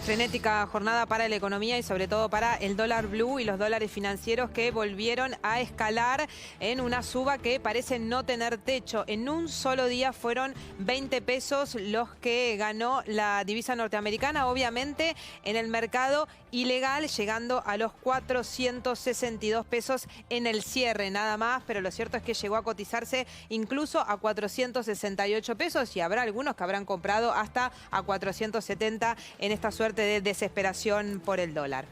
Frenética jornada para la economía y sobre todo para el dólar blue y los dólares financieros que volvieron a escalar en una suba que parece no tener techo. En un solo día fueron 20 pesos los que ganó la divisa norteamericana, obviamente en el mercado ilegal, llegando a los 462 pesos en el cierre nada más, pero lo cierto es que llegó a cotizarse incluso a 468 pesos y habrá algunos que habrán comprado hasta a 470 en esta suerte de desesperación por el dólar.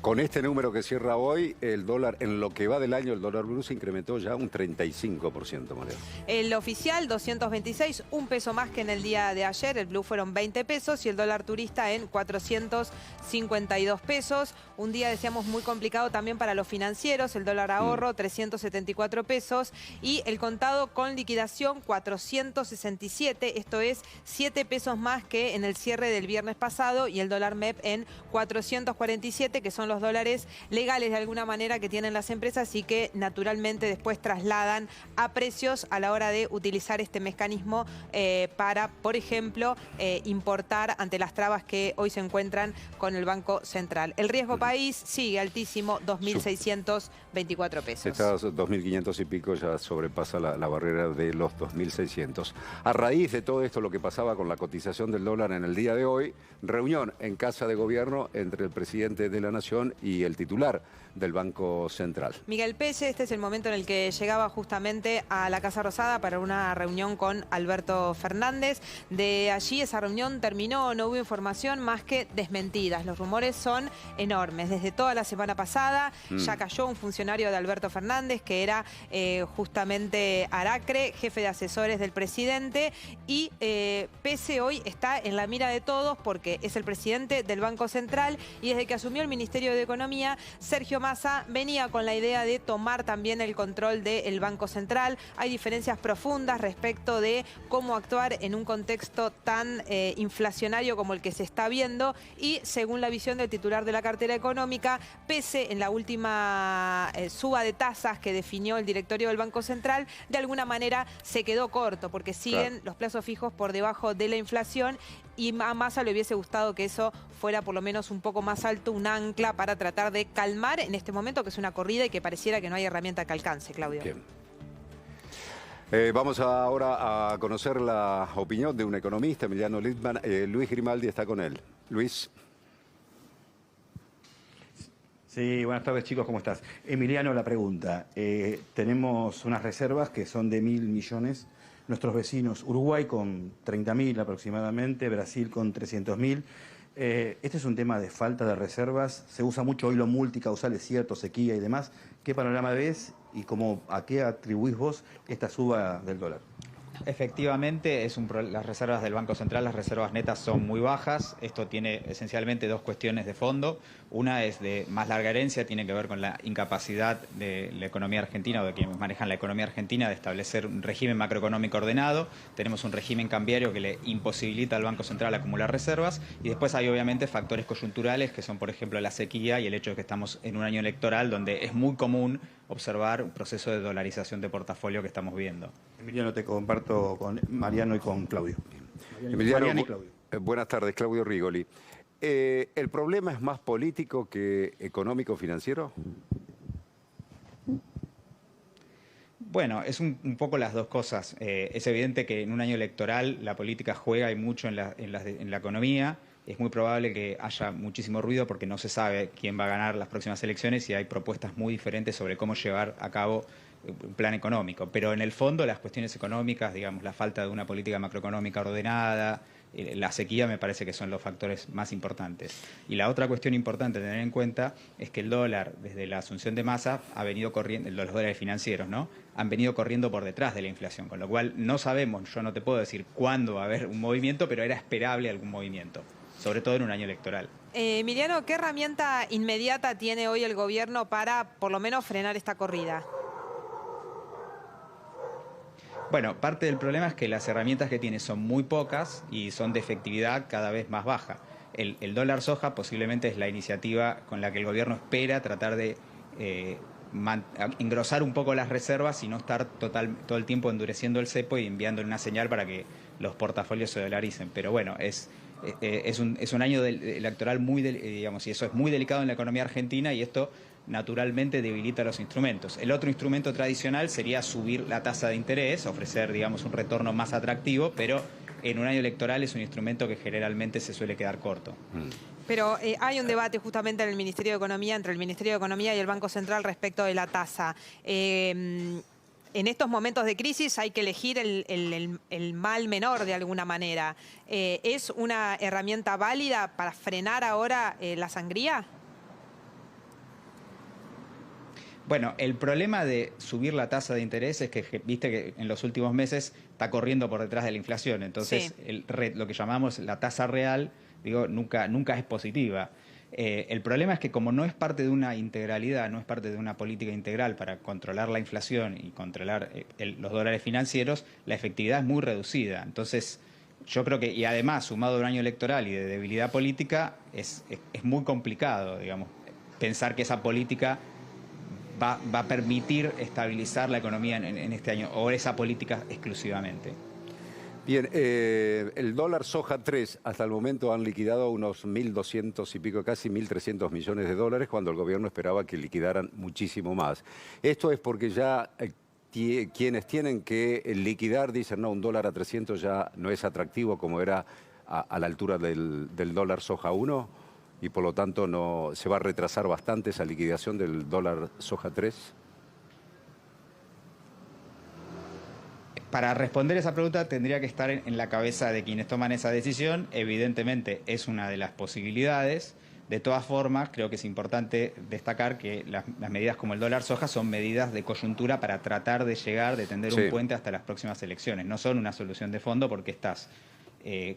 Con este número que cierra hoy, el dólar, en lo que va del año, el dólar blue se incrementó ya un 35%, María. El oficial, 226, un peso más que en el día de ayer. El blue fueron 20 pesos y el dólar turista en 452 pesos. Un día, decíamos, muy complicado también para los financieros. El dólar ahorro, 374 pesos. Y el contado con liquidación, 467. Esto es 7 pesos más que en el cierre del viernes pasado. Y el dólar MEP en 447, que son los dólares legales de alguna manera que tienen las empresas y que naturalmente después trasladan a precios a la hora de utilizar este mecanismo para, por ejemplo, importar ante las trabas que hoy se encuentran con el Banco Central. El riesgo país sigue altísimo, 2.624 pesos. Está 2.500 y pico, ya sobrepasa la barrera de los 2.600. A raíz de todo esto, lo que pasaba con la cotización del dólar en el día de hoy, reunión en Casa de Gobierno entre el presidente de la Nación y el titular del Banco Central. Miguel Pelle, este es el momento en el que llegaba justamente a la Casa Rosada para una reunión con Alberto Fernández. De allí esa reunión terminó, no hubo información más que desmentidas. Los rumores son enormes. Desde toda la semana pasada ya cayó un funcionario de Alberto Fernández que era justamente Aracre, jefe de asesores del presidente, y Pelle hoy está en la mira de todos porque es el presidente del Banco Central y desde que asumió el Ministerio de Economía, Sergio Massa venía con la idea de tomar también el control del Banco Central. Hay diferencias profundas respecto de cómo actuar en un contexto tan inflacionario como el que se está viendo y según la visión del titular de la cartera económica, pese en la última suba de tasas que definió el directorio del Banco Central, de alguna manera se quedó corto porque siguen los plazos fijos por debajo de la inflación y a Massa le hubiese gustado que eso fuera por lo menos un poco más alto, un ancla para tratar de calmar en este momento que es una corrida y que pareciera que no hay herramienta que alcance, Claudio. Bien. Vamos ahora a conocer la opinión de un economista, Emiliano Littman. Luis Grimaldi está con él. Luis. Sí, buenas tardes chicos, ¿cómo estás? Emiliano, la pregunta. Tenemos unas reservas que son de 1.000 millones. Nuestros vecinos, Uruguay con 30.000 aproximadamente, Brasil con 300.000. Este es un tema de falta de reservas. Se usa mucho hoy lo multicausal, es cierto, sequía y demás. ¿Qué panorama ves y a qué atribuís vos esta suba del dólar? Efectivamente, las reservas del Banco Central, las reservas netas son muy bajas. Esto tiene esencialmente dos cuestiones de fondo. Una es de más larga herencia, tiene que ver con la incapacidad de la economía argentina o de quienes manejan la economía argentina de establecer un régimen macroeconómico ordenado. Tenemos un régimen cambiario que le imposibilita al Banco Central acumular reservas. Y después hay obviamente factores coyunturales que son, por ejemplo, la sequía y el hecho de que estamos en un año electoral donde es muy común observar un proceso de dolarización de portafolio que estamos viendo. Emiliano, te comparto con Mariano y con Claudio. Emiliano, y Claudio. Buenas tardes, Claudio Rigoli. ¿El problema es más político que económico-financiero? Bueno, es un poco las dos cosas. Es evidente que en un año electoral la política juega y mucho en la economía. Es muy probable que haya muchísimo ruido porque no se sabe quién va a ganar las próximas elecciones y hay propuestas muy diferentes sobre cómo llevar a cabo un plan económico. Pero en el fondo las cuestiones económicas, digamos, la falta de una política macroeconómica ordenada, la sequía me parece que son los factores más importantes. Y la otra cuestión importante a tener en cuenta es que el dólar, desde la asunción de Massa, ha venido corriendo, los dólares financieros, ¿no? Han venido corriendo por detrás de la inflación, con lo cual no sabemos, yo no te puedo decir cuándo va a haber un movimiento, pero era esperable algún movimiento, sobre todo en un año electoral. Emiliano, ¿qué herramienta inmediata tiene hoy el gobierno para por lo menos frenar esta corrida? Bueno, parte del problema es que las herramientas que tiene son muy pocas y son de efectividad cada vez más baja. El dólar soja posiblemente es la iniciativa con la que el gobierno espera tratar de engrosar un poco las reservas y no estar todo el tiempo endureciendo el cepo y enviándole una señal para que los portafolios se dolaricen. Pero bueno, es es un año electoral muy, digamos, y eso es muy delicado en la economía argentina y esto naturalmente debilita los instrumentos. El otro instrumento tradicional sería subir la tasa de interés, ofrecer, digamos, un retorno más atractivo, pero en un año electoral es un instrumento que generalmente se suele quedar corto. Pero hay un debate justamente en el Ministerio de Economía, entre el Ministerio de Economía y el Banco Central respecto de la tasa. En estos momentos de crisis hay que elegir el mal menor de alguna manera. ¿Es una herramienta válida para frenar ahora la sangría? Bueno, el problema de subir la tasa de interés es que, viste que en los últimos meses está corriendo por detrás de la inflación. Entonces, sí, lo que llamamos la tasa real, digo, nunca es positiva. El problema es que como no es parte de una integralidad, no es parte de una política integral para controlar la inflación y controlar los dólares financieros, la efectividad es muy reducida. Entonces, yo creo que, y además, sumado a un año electoral y de debilidad política, es muy complicado, digamos, pensar que esa política va a permitir estabilizar la economía en este año, o esa política exclusivamente. Bien, el dólar soja 3 hasta el momento han liquidado unos 1.200 y pico, casi 1.300 millones de dólares, cuando el gobierno esperaba que liquidaran muchísimo más. Esto es porque ya quienes tienen que liquidar dicen, no, un dólar a 300 ya no es atractivo como era a la altura del dólar soja 1, y por lo tanto no se va a retrasar bastante esa liquidación del dólar soja 3. Para responder esa pregunta tendría que estar en la cabeza de quienes toman esa decisión. Evidentemente es una de las posibilidades. De todas formas, creo que es importante destacar que las medidas como el dólar soja son medidas de coyuntura para tratar de llegar, de tender un puente hasta las próximas elecciones. No son una solución de fondo porque estás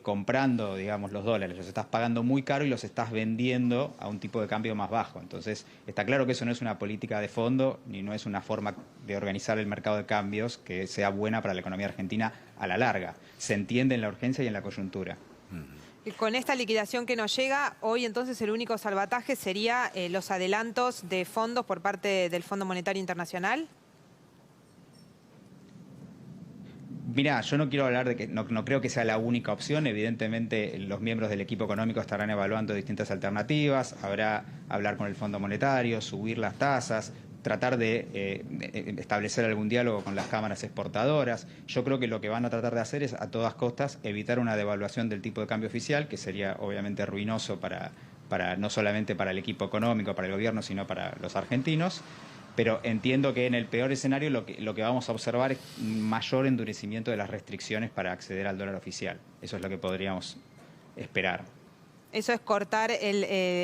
comprando, digamos, los dólares, los estás pagando muy caro y los estás vendiendo a un tipo de cambio más bajo. Entonces, está claro que eso no es una política de fondo ni no es una forma de organizar el mercado de cambios que sea buena para la economía argentina a la larga. Se entiende en la urgencia y en la coyuntura. Y con esta liquidación que nos llega, hoy entonces el único salvataje sería los adelantos de fondos por parte del Fondo Monetario Internacional. Mirá, yo no quiero hablar de que no creo que sea la única opción. Evidentemente, los miembros del equipo económico estarán evaluando distintas alternativas. Habrá hablar con el Fondo Monetario, subir las tasas, tratar de establecer algún diálogo con las cámaras exportadoras. Yo creo que lo que van a tratar de hacer es, a todas costas, evitar una devaluación del tipo de cambio oficial, que sería obviamente ruinoso no solamente para el equipo económico, para el gobierno, sino para los argentinos. Pero entiendo que en el peor escenario lo que vamos a observar es un mayor endurecimiento de las restricciones para acceder al dólar oficial. Eso es lo que podríamos esperar. Eso es cortar,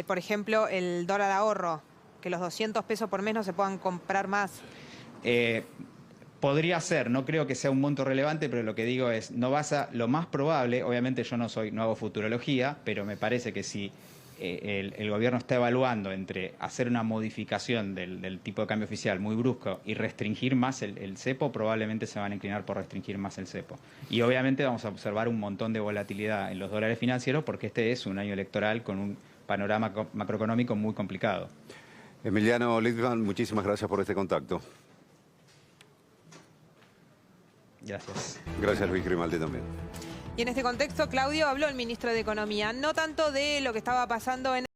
por ejemplo, el dólar ahorro, que los 200 pesos por mes no se puedan comprar más. Podría ser, no creo que sea un monto relevante, pero lo que digo es, lo más probable, obviamente yo no hago futurología, pero me parece que si el gobierno está evaluando entre hacer una modificación del tipo de cambio oficial muy brusco y restringir más el cepo, probablemente se van a inclinar por restringir más el cepo. Y obviamente vamos a observar un montón de volatilidad en los dólares financieros porque este es un año electoral con un panorama macroeconómico muy complicado. Emiliano Litván, muchísimas gracias por este contacto. Gracias. Gracias, Luis Grimaldi, también. Y en este contexto, Claudio, habló el ministro de Economía, no tanto de lo que estaba pasando en